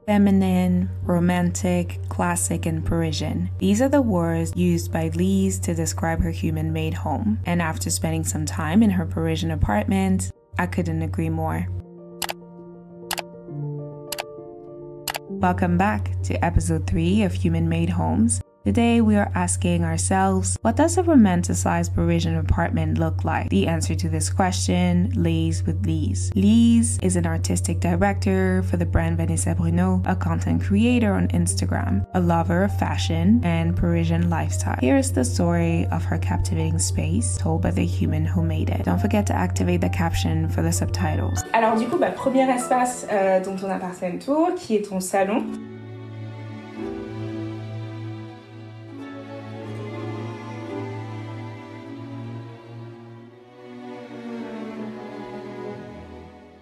Feminine, romantic, classic, and Parisian. These are the words used by Lise to describe her human-made home. And after spending some time in her Parisian apartment, I couldn't agree more. Welcome back to episode 3 of Human Made Homes. Today we are asking ourselves, what does a romanticized Parisian apartment look like? The answer to this question lays with Lise. Lise is an artistic director for the brand Vanessa Bruno, a content creator on Instagram, a lover of fashion and Parisian lifestyle. Here is the story of her captivating space told by the human who made it. Don't forget to activate the caption for the subtitles. Alors du coup, premier espace dont on a passé un tour, qui est ton salon.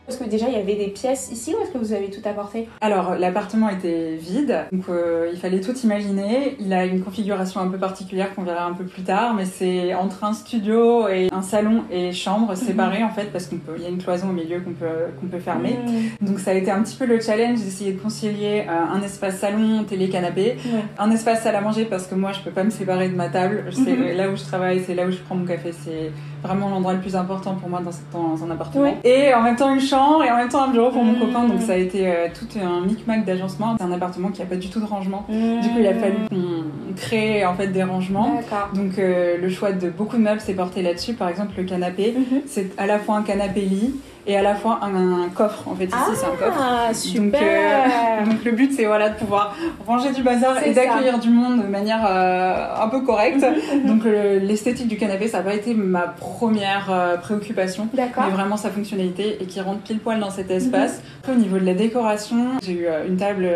Est-ce que déjà il y avait des pièces ici ou est-ce que vous avez tout apporté? Alors l'appartement était vide, donc il fallait tout imaginer. Il a une configuration un peu particulière qu'on verra un peu plus tard, mais c'est entre un studio et un salon et chambre séparés en fait, parce qu'il y a une cloison au milieu qu'on peut fermer. Donc ça a été un petit peu le challenge d'essayer de concilier un espace salon, télé, canapé, un espace salle à manger parce que moi je peux pas me séparer de ma table. C'est là où je travaille, c'est là où je prends mon café, c'est vraiment l'endroit le plus important pour moi dans un appartement. Et en même temps une chambre et en même temps un bureau pour mon copain, donc ça a été tout un micmac d'agencement. C'est un appartement qui a pas du tout de rangement, du coup il a fallu qu'on crée en fait des rangements. Donc le choix de beaucoup de meubles s'est porté là-dessus. Par exemple le canapé, c'est à la fois un canapé lit et à la fois un coffre. En fait ici c'est un coffre. Super. Donc le but c'est voilà de pouvoir ranger du bazar et d'accueillir du monde de manière un peu correcte. Donc l'esthétique du canapé ça n'a pas été ma première préoccupation, mais vraiment sa fonctionnalité et qui rentre pile poil dans cet espace. Au niveau de la décoration, j'ai eu une table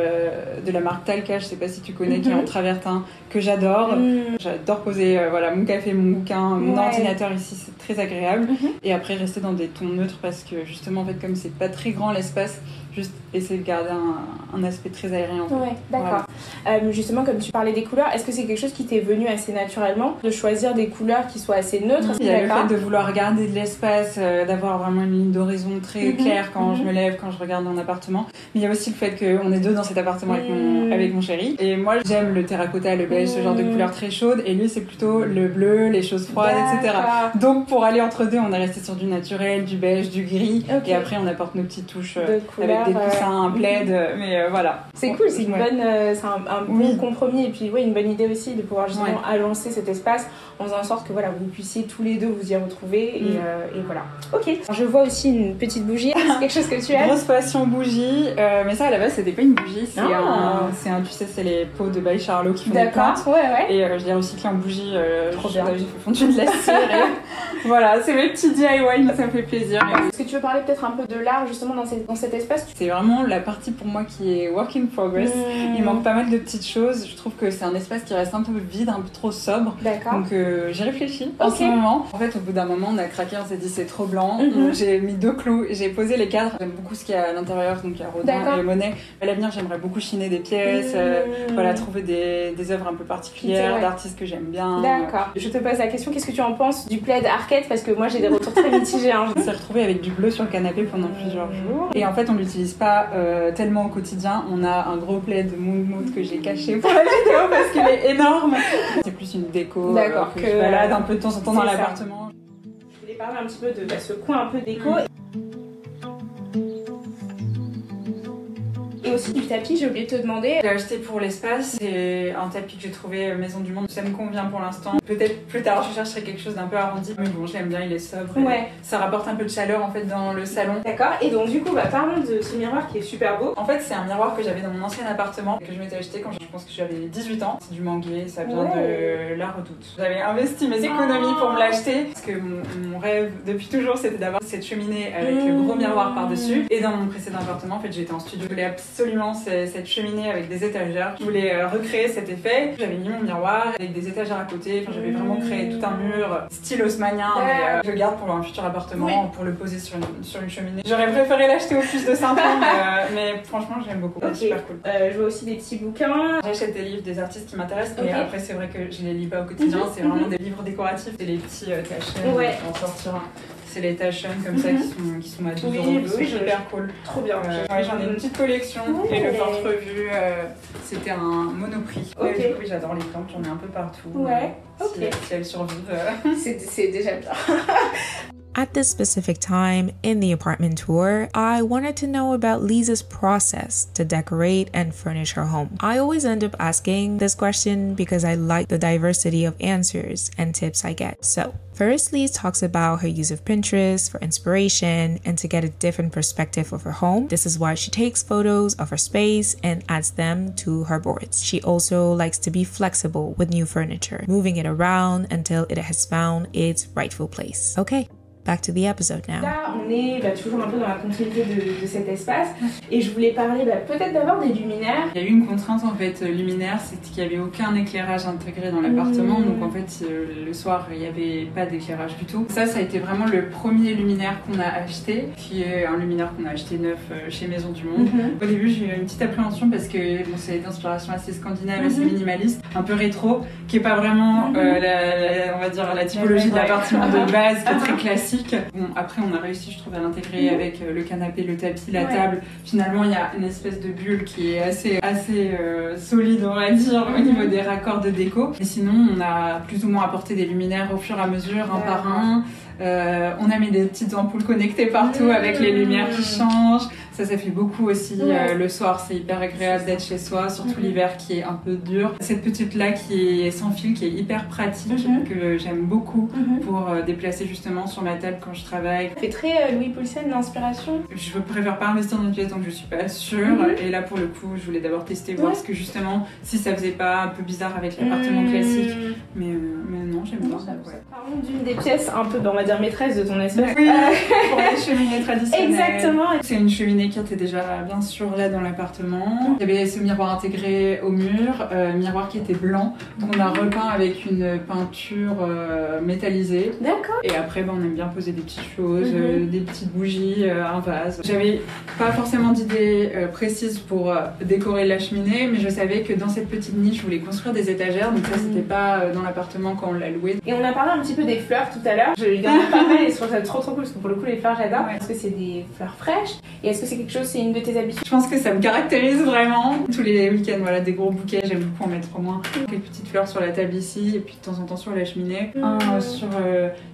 de la marque Talca, je sais pas si tu connais, qui est en travertin, que j'adore. J'adore poser voilà, mon café, mon bouquin, mon ordinateur ici, c'est très agréable. Et après rester dans des tons neutres parce que justement en fait comme c'est pas très grand l'espace, juste essayer de garder un aspect très aérien. En fait. Ouais, d'accord. Voilà. Justement, comme tu parlais des couleurs, est-ce que c'est quelque chose qui t'est venu assez naturellement de choisir des couleurs qui soient assez neutres? Il y a le fait de vouloir garder de l'espace, d'avoir vraiment une ligne d'horizon très claire quand je me lève, quand je regarde mon appartement. Mais il y a aussi le fait qu'on est deux dans cet appartement avec mon chéri. Et moi, j'aime le terracotta, le beige, ce genre de couleurs très chaudes. Et lui, c'est plutôt le bleu, les choses froides, etc. Donc, pour aller entre deux, on est resté sur du naturel, du beige, du gris. Et après, on apporte nos petites touches avec des coussins, un plaid, mais voilà. C'est cool, c'est une bonne, c'est un bon compromis et puis une bonne idée aussi de pouvoir justement agencer cet espace en faisant en sorte que voilà, vous puissiez tous les deux vous y retrouver et voilà. Ok. Alors, je vois aussi une petite bougie, c'est quelque chose que tu aimes? Grosse passion bougie, mais ça à la base c'était pas une bougie, c'est un tu sais, c'est les pots de By Charlot qui font des plantes. Et je l'ai recyclé en bougie, trop bien. J'ai fait fondre de la cire et voilà, c'est mes petits DIY, mais ça me fait plaisir. Est-ce que tu veux parler peut-être un peu de l'art justement dans cet espace? C'est vraiment la partie pour moi qui est work in progress. Il manque pas mal de petites choses. Je trouve que c'est un espace qui reste un peu vide, un peu trop sobre. Donc j'ai réfléchi en ce moment. En fait, au bout d'un moment, on a craqué, on s'est dit c'est trop blanc. J'ai mis 2 clous, j'ai posé les cadres. J'aime beaucoup ce qu'il y a à l'intérieur, donc il y a Rodin et Monet. À l'avenir, j'aimerais beaucoup chiner des pièces, voilà, trouver des œuvres un peu particulières, d'artistes que j'aime bien. D'accord. Je te pose la question, qu'est-ce que tu en penses du plaid Arket? Parce que moi j'ai des retours très mitigés. On s'est retrouvé avec du bleu sur le canapé pendant plusieurs jours. Et en fait, on l'utilise pas tellement au quotidien. On a un gros plaid Mood que j'ai caché pour la vidéo parce qu'il est énorme. C'est plus une déco que je balade un peu de temps en temps dans l'appartement. Je voulais parler un petit peu de ce coin un peu déco. Et aussi du tapis, j'ai oublié de te demander. J'ai acheté pour l'espace, c'est un tapis que j'ai trouvé Maison du Monde. Ça me convient pour l'instant. Peut-être plus tard je chercherai quelque chose d'un peu arrondi, mais bon, je l'aime bien, il est sobre. Ça rapporte un peu de chaleur en fait dans le salon. D'accord, et donc du coup, parlons de ce miroir qui est super beau. En fait, c'est un miroir que j'avais dans mon ancien appartement, que je m'étais acheté quand je pense que j'avais 18 ans. C'est du manguier, ça vient de la Redoute. J'avais investi mes économies pour me l'acheter, parce que mon rêve depuis toujours c'était d'avoir cette cheminée avec le gros miroir par-dessus. Et dans mon précédent appartement, en fait, j'étais en studio. Je voulais absolument cette cheminée avec des étagères. Je voulais recréer cet effet. J'avais mis mon miroir avec des étagères à côté. Enfin, j'avais vraiment créé tout un mur style haussmannien. Mais je le garde pour un futur appartement, pour le poser sur une cheminée. J'aurais préféré l'acheter au plus de 5 ans, mais franchement, j'aime beaucoup. C'est super cool. Je vois aussi des petits bouquins. J'achète des livres des artistes qui m'intéressent, mais après, c'est vrai que je les lis pas au quotidien. C'est vraiment des livres décoratifs. C'est les petits cachets. On va en sortir un. C'est les tachons comme ça qui sont à 12 oui, €. Oui, super cool. Trop bien. Ouais, j'en ai une petite collection et le porte-revue, c'était un Monoprix. Ok. Du coup, j'adore les plantes, j'en ai un peu partout. Ouais, ok. Si elles survivent. C'est déjà bien. At this specific time in the apartment tour, I wanted to know about Lisa's process to decorate and furnish her home. I always end up asking this question because I like the diversity of answers and tips I get. So, first, Lisa talks about her use of Pinterest for inspiration and to get a different perspective of her home. This is why she takes photos of her space and adds them to her boards. She also likes to be flexible with new furniture, moving it around until it has found its rightful place. Okay. Back to the episode now. Là, on est toujours un peu dans la continuité de cet espace et je voulais parler peut-être d'abord des luminaires. Il y a eu une contrainte en fait luminaire, c'était qu'il n'y avait aucun éclairage intégré dans l'appartement, donc en fait le soir il n'y avait pas d'éclairage du tout. Ça a été vraiment le premier luminaire qu'on a acheté, qui est un luminaire qu'on a acheté neuf chez Maison du Monde. Au début j'ai eu une petite appréhension parce que bon, c'est d'inspiration assez scandinave, assez minimaliste, un peu rétro, qui est pas vraiment on va dire la typologie de l'appartement de base, qui est très classique. Bon, après on a réussi je trouve à l'intégrer avec le canapé, le tapis, la table. Finalement il y a une espèce de bulle qui est assez solide on va dire au niveau des raccords de déco. Et sinon on a plus ou moins apporté des luminaires au fur et à mesure, un par un. On a mis des petites ampoules connectées partout avec les lumières qui changent. Ça fait beaucoup aussi. Le soir, c'est hyper agréable d'être chez soi, surtout l'hiver qui est un peu dur. Cette petite-là qui est sans fil, qui est hyper pratique, que j'aime beaucoup pour déplacer justement sur ma table quand je travaille. C'est très Louis Poulsen d'inspiration. Je préfère pas investir dans une pièce donc je suis pas sûre. Et là, pour le coup, je voulais d'abord tester, voir ce que justement, si ça faisait pas un peu bizarre avec l'appartement classique. Mais non, j'aime bien. Parlons d'une des pièces un peu, on va dire, maîtresse de ton espace. Oui, pour les cheminées traditionnelles. Exactement. C'est une cheminée qui était déjà bien sûr là dans l'appartement. Il y avait ce miroir intégré au mur, miroir qui était blanc, qu'on a repeint avec une peinture métallisée. D'accord. Et après, on aime bien poser des petites choses, des petites bougies, un vase. J'avais pas forcément d'idée précise pour décorer la cheminée, mais je savais que dans cette petite niche, je voulais construire des étagères, donc ça c'était pas dans l'appartement quand on l'a loué. Et on a parlé un petit peu des fleurs tout à l'heure. Il y en a pas mal et je trouve ça trop cool parce que pour le coup les fleurs j'adore. Est-ce que c'est des fleurs fraîches et est-ce que c'est quelque chose, c'est une de tes habitudes? Je pense que ça me caractérise vraiment. Tous les week-ends, voilà, des gros bouquets, j'aime beaucoup en mettre au moins. Quelques petites fleurs sur la table ici et puis de temps en temps sur la cheminée. Un sur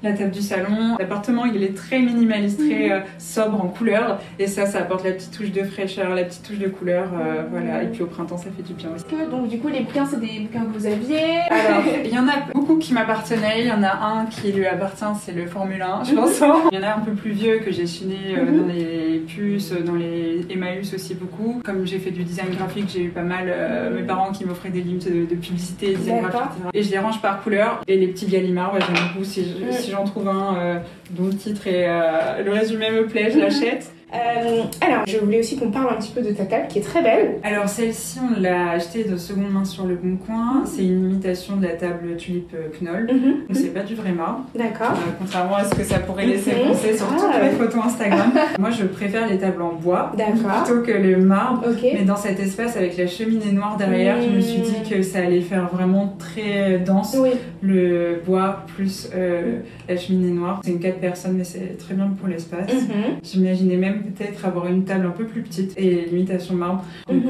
la table du salon. L'appartement il est très minimaliste, très sobre en couleurs et ça apporte la petite touche de fraîcheur, la petite touche de couleur, voilà. Et puis au printemps ça fait du bien aussi. Donc du coup les bouquins c'est des bouquins que vous aviez? Alors il y en a beaucoup qui m'appartenaient, il y en a un qui lui appartient, c'est le Formule 1 je pense. Il y en a un peu plus vieux que j'ai chiné dans les puces, dans les Emmaüs aussi beaucoup. Comme j'ai fait du design graphique, j'ai eu pas mal mes parents qui m'offraient des livres de publicité, design graphique, etc. Et je les range par couleur. Et les petits Gallimard, j'aime beaucoup. Si j'en trouve un dont le titre et le résumé me plaît, je l'achète. Alors, je voulais aussi qu'on parle un petit peu de ta table qui est très belle. Alors celle-ci, on l'a achetée de seconde main sur le Bon Coin. C'est une imitation de la table Tulipe Knoll. Donc c'est pas du vrai marbre. D'accord. Contrairement à ce que ça pourrait laisser penser sur toutes mes photos Instagram. Moi, je préfère les tables en bois plutôt que le marbre. Mais dans cet espace avec la cheminée noire derrière, je me suis dit que ça allait faire vraiment très dense. Le bois plus la cheminée noire. C'est une 4 personnes, mais c'est très bien pour l'espace. J'imaginais même peut-être avoir une table un peu plus petite et l'imitation marbre. Donc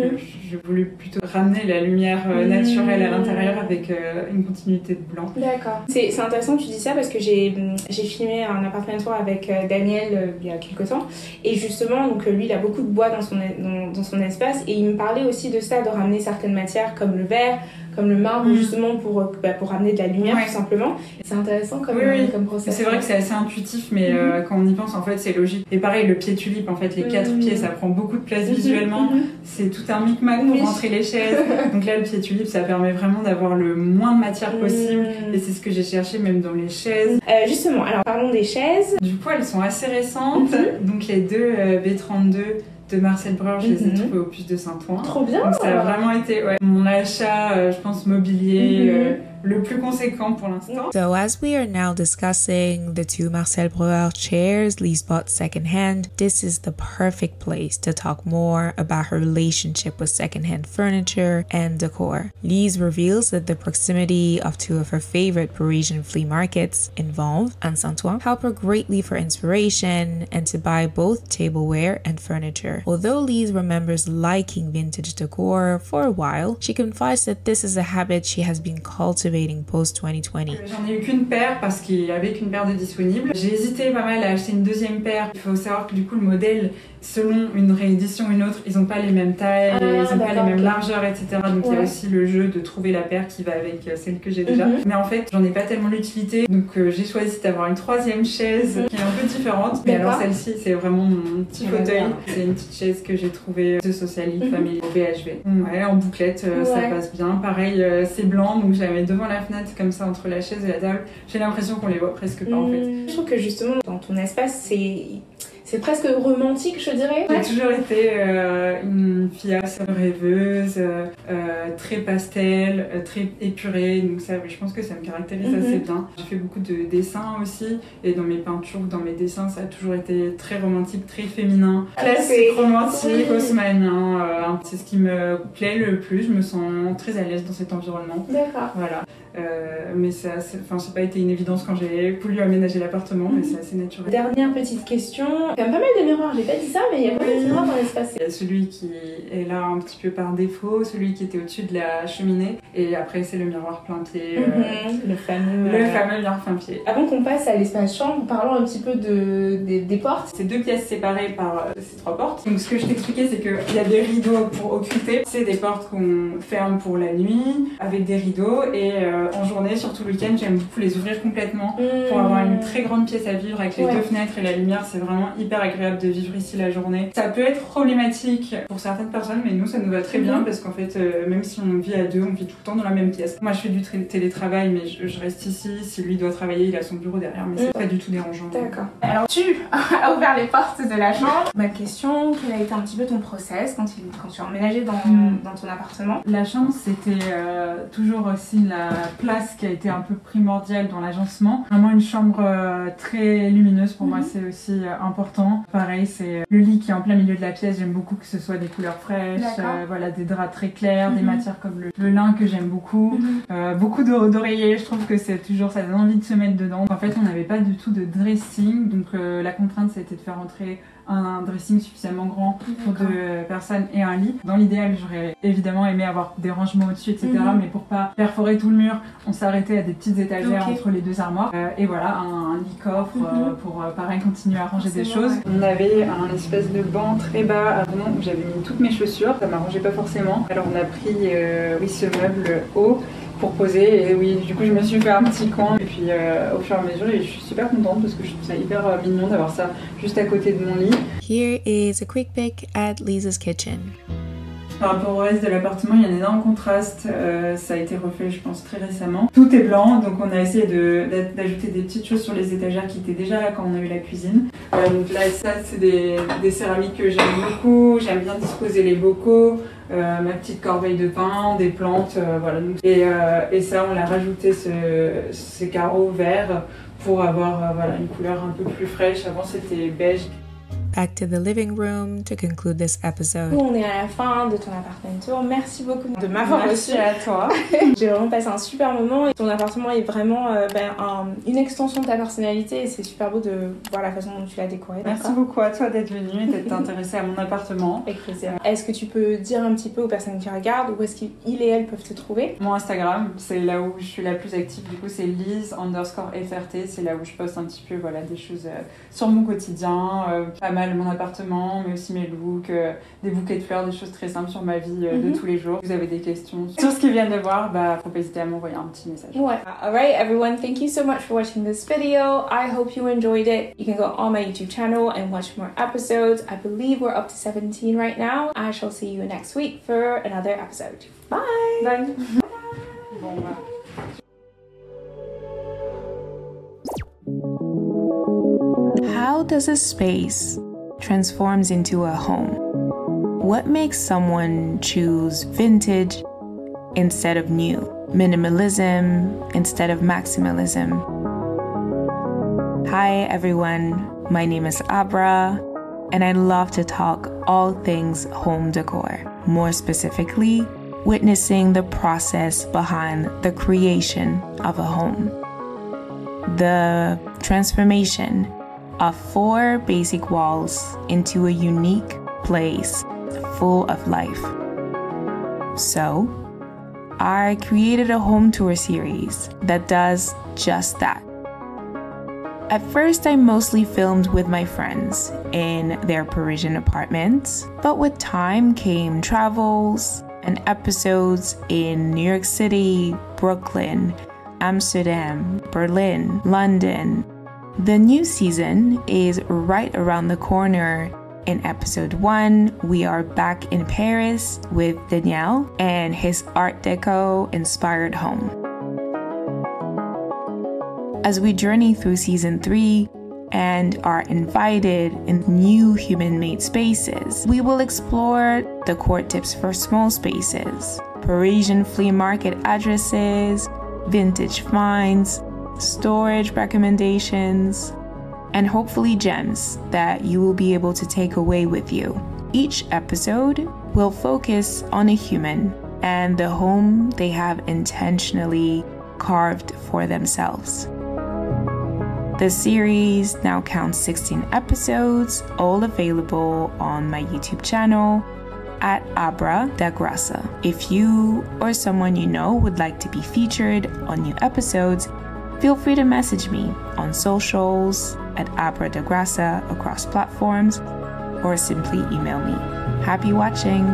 j'ai voulu plutôt ramener la lumière naturelle à l'intérieur avec une continuité de blanc. D'accord. C'est intéressant que tu dis ça parce que j'ai filmé un appartement tour avec Daniel il y a quelques temps et justement donc lui il a beaucoup de bois dans son espace et il me parlait aussi de ça, de ramener certaines matières comme le verre, comme le marbre justement pour ramener de la lumière tout simplement. C'est intéressant comme process. C'est vrai que c'est assez intuitif mais quand on y pense en fait c'est logique. Et pareil le pied tulipe en fait les 4 pieds ça prend beaucoup de place visuellement. C'est tout un micmac pour rentrer les chaises. Donc là le pied tulipe ça permet vraiment d'avoir le moins de matière possible et c'est ce que j'ai cherché même dans les chaises. Justement alors parlons des chaises. Du coup elles sont assez récentes. Donc les deux B32 de Marcel Breur, je les ai trouvés au Puce de Saint-Ouen. Trop bien. Donc ça a vraiment été mon achat, je pense, mobilier le plus conséquent pour l'instant. So as we are now discussing the 2 Marcel Breuer chairs Lise bought secondhand, this is the perfect place to talk more about her relationship with secondhand furniture and decor. Lise reveals that the proximity of 2 of her favorite Parisian flea markets involved and Saint-Ouen help her greatly for inspiration and to buy both tableware and furniture. Although Lise remembers liking vintage decor for a while, she confides that this is a habit she has been cultivating post-2020. J'en ai eu qu'une paire parce qu'il y avait qu'une paire de disponibles. J'ai hésité pas mal à acheter une deuxième paire. Il faut savoir que du coup le modèle, selon une réédition ou une autre, ils n'ont pas les mêmes tailles, ils n'ont pas les mêmes largeurs, etc. Donc il y a aussi le jeu de trouver la paire qui va avec celle que j'ai déjà. Mais en fait, j'en ai pas tellement l'utilité, donc j'ai choisi d'avoir une troisième chaise qui est un peu différente. Mais alors celle-ci, c'est vraiment mon petit fauteuil. C'est une petite chaise que j'ai trouvée de Social Family au BHV. Ouais, en bouclette, ça passe bien. Pareil, c'est blanc, donc je la mets devant la fenêtre comme ça entre la chaise et la table. J'ai l'impression qu'on les voit presque pas en fait. Je trouve que justement dans ton espace, c'est presque romantique, je dirais. J'ai toujours été une fille assez rêveuse, très pastel, très épurée, donc ça, je pense que ça me caractérise assez bien. J'ai fait beaucoup de dessins aussi, et dans mes peintures, dans mes dessins, ça a toujours été très romantique, très féminin, classique, romantique, haussmannien. C'est ce qui me plaît le plus, je me sens très à l'aise dans cet environnement. D'accord. Voilà. Mais ça n'a pas été une évidence quand j'ai voulu aménager l'appartement, mais c'est assez naturel. Dernière petite question. Il y a pas mal de miroirs, j'ai pas dit ça, mais il y a pas mal de miroirs dans l'espace. Il y a celui qui est là un petit peu par défaut, celui qui était au-dessus de la cheminée, et après c'est le miroir plein pied. Le fameux miroir plein pied. Avant qu'on passe à l'espace chambre, parlons un petit peu des portes. C'est 2 pièces séparées par ces 3 portes. Donc ce que je t'expliquais, c'est qu'il y a des rideaux pour occulter. C'est des portes qu'on ferme pour la nuit, avec des rideaux, et en journée, surtout le week-end, j'aime beaucoup les ouvrir complètement pour avoir une très grande pièce à vivre avec les 2 fenêtres et la lumière. C'est vraiment hyper agréable de vivre ici la journée. Ça peut être problématique pour certaines personnes, mais nous ça nous va très bien parce qu'en fait même si on vit à 2, on vit tout le temps dans la même pièce. Moi je fais du télétravail, mais je reste ici. Si lui doit travailler, il a son bureau derrière, mais c'est pas du tout dérangeant. D'accord. Alors tu as ouvert les portes de la chambre. Ma question, quel a été un petit peu ton process quand tu as emménagé dans ton appartement? La chambre, c'était toujours aussi la place qui a été un peu primordiale dans l'agencement. Vraiment une chambre très lumineuse pour moi, c'est aussi important. Pareil, c'est le lit qui est en plein milieu de la pièce. J'aime beaucoup que ce soit des couleurs fraîches, voilà, des draps très clairs, des matières comme le lin que j'aime beaucoup. Beaucoup d'oreillers, je trouve que c'est toujours, ça donne envie de se mettre dedans. En fait, on n'avait pas du tout de dressing, donc la contrainte c'était de faire entrer un dressing suffisamment grand pour 2 personnes et un lit. Dans l'idéal, j'aurais évidemment aimé avoir des rangements au-dessus, etc. Mais pour pas perforer tout le mur, on s'est arrêté à des petites étagères entre les 2 armoires. Et voilà, un lit-coffre pour pareil continuer à ranger des choses. On avait un espèce de banc très bas avant où j'avais mis toutes mes chaussures. Ça m'arrangeait pas forcément. Alors on a pris ce meuble haut pour poser, et oui, du coup je me suis fait un petit coin, et puis au fur et à mesure, et je suis super contente parce que je trouve ça hyper mignon d'avoir ça juste à côté de mon lit. Here is a quick pic at Lisa's kitchen. Par rapport au reste de l'appartement, il y a un énorme contraste, ça a été refait je pense très récemment. Tout est blanc, donc on a essayé d'ajouter des petites choses sur les étagères qui étaient déjà là quand on a eu la cuisine. Donc là, ça c'est des céramiques que j'aime beaucoup, j'aime bien disposer les bocaux, ma petite corbeille de pain, des plantes, voilà. Et ça, on a rajouté ces carreaux verts pour avoir voilà, une couleur un peu plus fraîche. Avant c'était beige. Back to the living room to conclude this episode. On est à la fin de ton appartement tour. Merci beaucoup de m'avoir reçu. Merci à toi. J'ai vraiment passé un super moment. Et ton appartement est vraiment une extension de ta personnalité. Et c'est super beau de voir la façon dont tu l'as décoré. Merci beaucoup à toi d'être venue et d'être intéressée à mon appartement. Avec plaisir. Est-ce que tu peux dire un petit peu aux personnes qui regardent où est-ce qu'ils et elles peuvent te trouver? Mon Instagram, c'est là où je suis la plus active. Du coup, c'est Lise_FRT. C'est là où je poste un petit peu voilà, des choses sur mon quotidien. Pas mal mon appartement, mais aussi mes looks, des bouquets de fleurs, des choses très simples sur ma vie de tous les jours. Si vous avez des questions sur ce qu'ils viennent de voir, faut pas hésiter à m'envoyer un petit message. Ouais. Alright everyone, thank you so much for watching this video. I hope you enjoyed it. You can go on my YouTube channel and watch more episodes. I believe we're up to 17 right now. I shall see you next week for another episode. Bye! Bye! Bon, How does a space transforms into a home? What makes someone choose vintage, instead of new, minimalism instead of maximalism. Hi everyone, my name is Abra, and I love to talk all things home decor, more specifically, witnessing the process behind the creation of a home. The transformation of 4 basic walls into a unique place full of life. So, I created a home tour series that does just that. At first, I mostly filmed with my friends in their Parisian apartments, but with time came travels and episodes in New York City, Brooklyn, Amsterdam, Berlin, London. The new season is right around the corner. In episode 1, we are back in Paris with Daniel and his Art Deco inspired home. As we journey through season 3 and are invited in new human-made spaces, we will explore decor tips for small spaces, Parisian flea market addresses, vintage finds, storage recommendations, and hopefully gems that you will be able to take away with you. Each episode will focus on a human and the home they have intentionally carved for themselves. The series now counts 16 episodes, all available on my YouTube channel at Abra da Graça. If you or someone you know would like to be featured on new episodes, feel free to message me on socials at Abra da Graça across platforms, or simply email me. Happy watching!